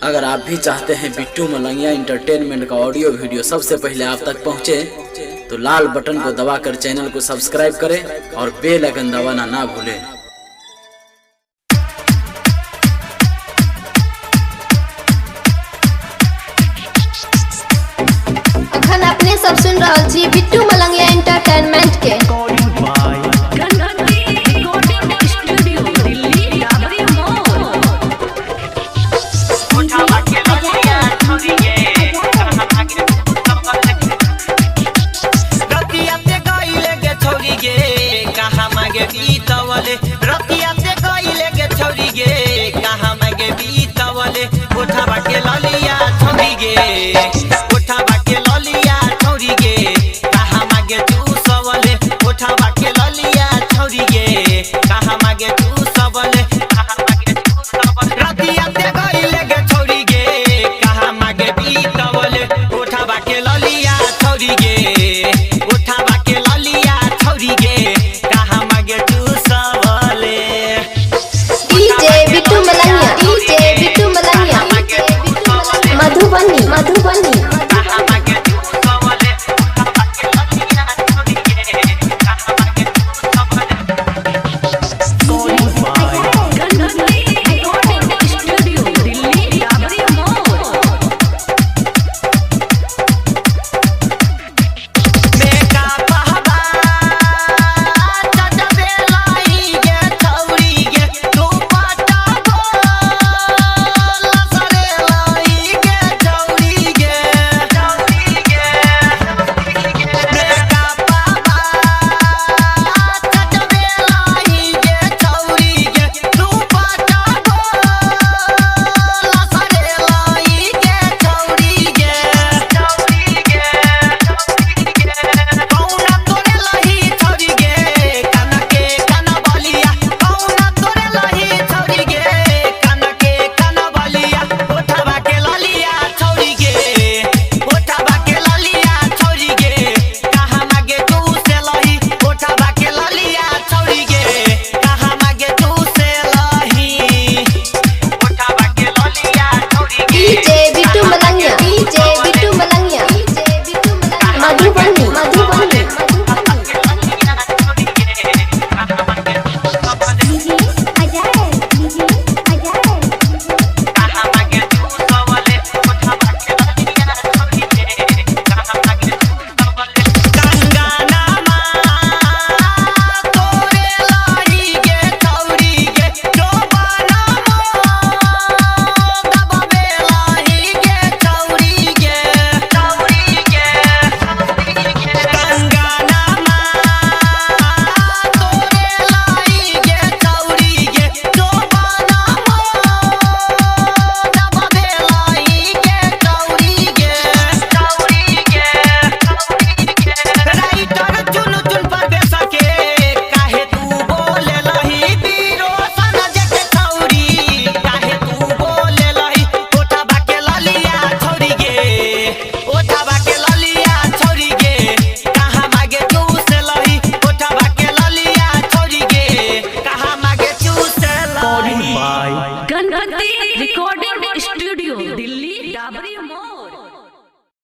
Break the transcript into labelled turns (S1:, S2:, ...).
S1: अगर आप भी चाहते हैं बिट्टू मलंगिया इंटरटेनमेंट का ऑडियो वीडियो सबसे पहले आप तक पहुंचे, तो लाल बटन को दबाकर चैनल को सब्सक्राइब करें और बेल आइकन दबाना ना भूलें।
S2: अखन अपने सब सुन रहा छी बिट्टू मलंगिया इंटरटेनमेंट के।
S3: रतिया से गईले गे छोरी गे कहाँ मांगे बीतवले उठा बाटे ललिया छोरी गे।